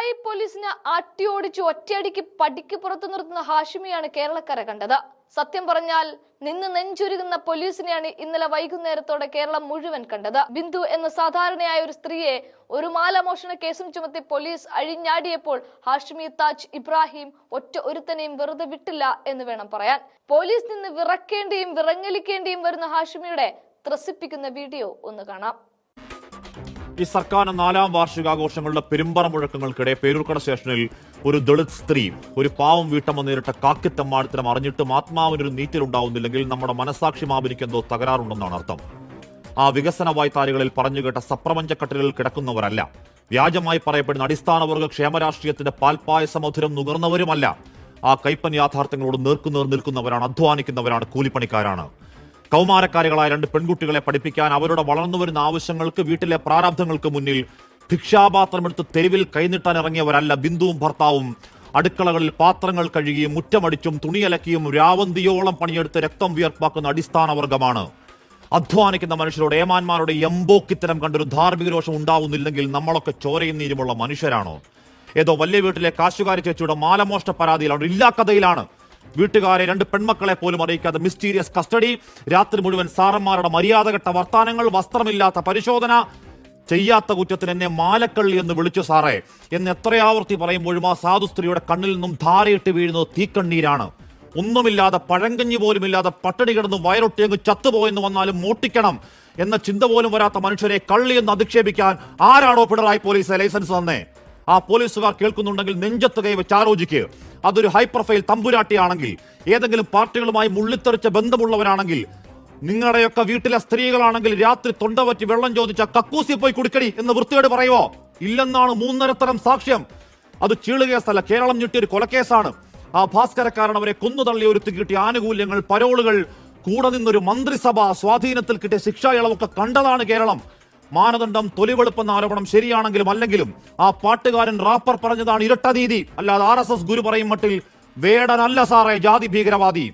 പിണറായി പോലീസിനെ അട്ടിയോടിച്ച് ഒറ്റയടിക്ക് പടിക്ക് പുറത്തു നിർത്തുന്ന ഹാഷിമിയാണ് കേരളക്കര കണ്ടത്. സത്യം പറഞ്ഞാൽ നിന്ന് നെഞ്ചുരുകുന്ന പോലീസിനെയാണ് ഇന്നലെ വൈകുന്നേരത്തോടെ കേരളം മുഴുവൻ കണ്ടത്. ബിന്ദു എന്ന സാധാരണയായ ഒരു സ്ത്രീയെ ഒരു മാലമോഷണ കേസും ചുമത്തി പോലീസ് അഴിഞ്ഞാടിയപ്പോൾ ഹാഷിമി താജ് ഇബ്രാഹിം ഒറ്റ ഒരുത്തനെയും വെറുതെ വിട്ടില്ല എന്ന് വേണം പറയാൻ. പോലീസ് നിന്ന് വിറക്കേണ്ടിയും വിറങ്ങലിക്കേണ്ടിയും വരുന്ന ഹാഷിമിയുടെ ത്രസിപ്പിക്കുന്ന വീഡിയോ ഒന്ന് കാണാം. ഈ സർക്കാരിന്റെ 4ാം വാർഷികാഘോഷങ്ങളുടെ പെരുമ്പറ മുഴക്കങ്ങൾക്കിടെ പേരൂർക്കട സ്റ്റേഷനിൽ ഒരു ദളിത് സ്ത്രീ ഒരു പാവം വീട്ടമ്മ നേരിട്ട കാക്കിത്തമ്മാടിത്തരം അറിഞ്ഞിട്ടും ആത്മാവിനൊരു നീറ്റലുണ്ടാവുന്നില്ലെങ്കിൽ നമ്മുടെ മനസാക്ഷി മാപിനിക്കെന്തോ തകരാറുണ്ടെന്നാണ് അർത്ഥം. ആ വികസന വായ്ത്താരികളിൽ പറഞ്ഞുകേട്ട സപ്രപഞ്ചക്കട്ടിലിൽ കിടക്കുന്നവരല്ല, വ്യാജമായി പറയപ്പെടുന്ന അടിസ്ഥാനവർഗ ക്ഷേമരാഷ്ട്രീയത്തിന്റെ പാൽപ്പായസ മധുരം നുകർന്നവരുമല്ല. ആ കൈപ്പൻ യാഥാർത്ഥ്യങ്ങളോട് നേർക്കുനേർ നിൽക്കുന്നവരാണ്, അധ്വാനിക്കുന്നവരാണ്, കൂലിപ്പണിക്കാരാണ്. കൗമാരക്കാരികളായ 2 പെൺകുട്ടികളെ പഠിപ്പിക്കാൻ അവരുടെ വളർന്നുവരുന്ന ആവശ്യങ്ങൾക്ക്, വീട്ടിലെ പ്രാരാബ്ധങ്ങൾക്ക് മുന്നിൽ ഭിക്ഷാപാത്രമെടുത്ത് തെരുവിൽ കൈനീട്ടാൻ ഇറങ്ങിയവരല്ല ബിന്ദുവും ഭർത്താവും. അടുക്കളകളിൽ പാത്രങ്ങൾ കഴുകിയും മുറ്റമടിച്ചും തുണിയലക്കിയും രാവന്തിയോളം പണിയെടുത്ത് രക്തം വിയർപ്പാക്കുന്ന അടിസ്ഥാനവർഗമാണ്. അധ്വാനിക്കുന്ന മനുഷ്യരോട് ഏമാന്മാരുടെ എംബോക്കിത്തരം കണ്ടൊരു ധാർമ്മിക രോഷം ഉണ്ടാവുന്നില്ലെങ്കിൽ നമ്മളൊക്കെ ചോരയും നീരുമുള്ള മനുഷ്യരാണോ? ഏതോ വലിയ വീട്ടിലെ കാശുകാരി ചേച്ചിയുടെ മാലമോഷ്ട പരാതിയിലാണ്, ഇല്ലാ കഥയിലാണ്. വീട്ടുകാരെ 2 പെൺമക്കളെ പോലും അറിയിക്കാതെ മിസ്റ്റീരിയസ് കസ്റ്റഡി, രാത്രി മുഴുവൻ സാറന്മാരുടെ മര്യാദഘട്ട വർത്താനങ്ങൾ, വസ്ത്രമില്ലാത്ത പരിശോധന, ചെയ്യാത്ത കുറ്റത്തിന് എന്നെ മാലക്കള്ളി എന്ന് വിളിച്ചു സാറേ എന്ന് എത്രയാവർത്തി പറയുമ്പോഴും ആ സാധു സ്ത്രീയുടെ കണ്ണിൽ നിന്നും ധാരയിട്ട് വീഴുന്നത് തീക്കണ്ണീരാണ്. ഒന്നുമില്ലാതെ, പഴങ്കഞ്ഞി പോലുമില്ലാതെ പട്ടിണി കിടന്ന് വയറൊട്ടിയങ്ങ് ചത്തുപോയെന്ന് വന്നാലും മോട്ടിക്കണം എന്ന ചിന്ത പോലും വരാത്ത മനുഷ്യരെ കള്ളി എന്ന് അധിക്ഷേപിക്കാൻ ആരാണോ പിണറായി പോലീസ് ലൈസൻസ് തന്നേ? ആ പോലീസുകാർ കേൾക്കുന്നുണ്ടെങ്കിൽ നെഞ്ചത്ത് കൈവച്ച് ആലോചിക്ക്. അതൊരു ഹൈ പ്രൊഫൈൽ തമ്പുരാട്ടിയാണെങ്കിൽ, ഏതെങ്കിലും പാർട്ടികളുമായി മുള്ളിത്തെറിച്ച ബന്ധമുള്ളവരാണെങ്കിൽ, നിങ്ങളുടെയൊക്കെ വീട്ടിലെ സ്ത്രീകളാണെങ്കിൽ രാത്രി തൊണ്ടവറ്റി വെള്ളം ചോദിച്ച കക്കൂസി പോയി കുടിക്കടി എന്ന് വൃത്തിയോട് പറയുവോ? ഇല്ലെന്നാണ് 3.5 തരം സാക്ഷ്യം. അത് ചീളുകേസല്ല, കേരളം ഞെട്ടിയൊരു കൊലക്കേസാണ്. ആ ഭാസ്കരക്കാരൻ അവരെ കൊന്നുതള്ളി ഒരുത്തി കിട്ടിയ ആനുകൂല്യങ്ങൾ, പരോളുകൾ, കൂടെ നിന്നൊരു മന്ത്രിസഭ, സ്വാധീനത്തിൽ കിട്ടിയ ശിക്ഷാ ഇളവൊക്കെ കണ്ടതാണ് കേരളം. മാനദണ്ഡം തൊലിവെളുപ്പെന്ന ആരോപണം ശരിയാണെങ്കിലും അല്ലെങ്കിലും ആ പാട്ടുകാരൻ റാപ്പർ പറഞ്ഞതാണ് ഇരട്ട നീതി, അല്ലാതെ RSS ഗുരു പറയും മട്ടിൽ വേടനല്ല സാറേ ജാതി ഭീകരവാദി.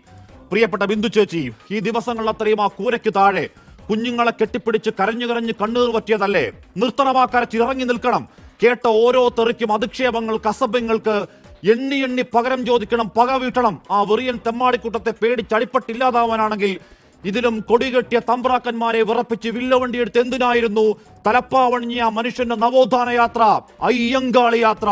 പ്രിയപ്പെട്ട ബിന്ദു ചേച്ചി, ഈ ദിവസങ്ങൾ അത്രയും ആ കൂരയ്ക്ക് താഴെ കുഞ്ഞുങ്ങളെ കെട്ടിപ്പിടിച്ച് കരഞ്ഞു കരഞ്ഞ് കണ്ണീർ പറ്റിയതല്ലേ? നിർത്തണമാ കരച്ചിറങ്ങി നിൽക്കണം. കേട്ട ഓരോ തെറിക്കും, അധിക്ഷേപങ്ങൾക്ക്, അസഭ്യങ്ങൾക്ക് എണ്ണി എണ്ണി പകരം ചോദിക്കണം, പക വീട്ടണം. ആ വെറിയൻ തെമ്മാടിക്കൂട്ടത്തെ പേടിച്ചടിപ്പട്ടില്ലാതാവാനാണെങ്കിൽ ഇതിലും കൊടികെട്ടിയ തമ്പ്രാക്കന്മാരെ വിറപ്പിച്ച് വില്ലവണ്ടിയെടുത്ത് എന്തിനായിരുന്നു തലപ്പാവണിഞ്ഞ മനുഷ്യന്റെ നവോത്ഥാന യാത്ര, അയ്യങ്കാളി യാത്ര?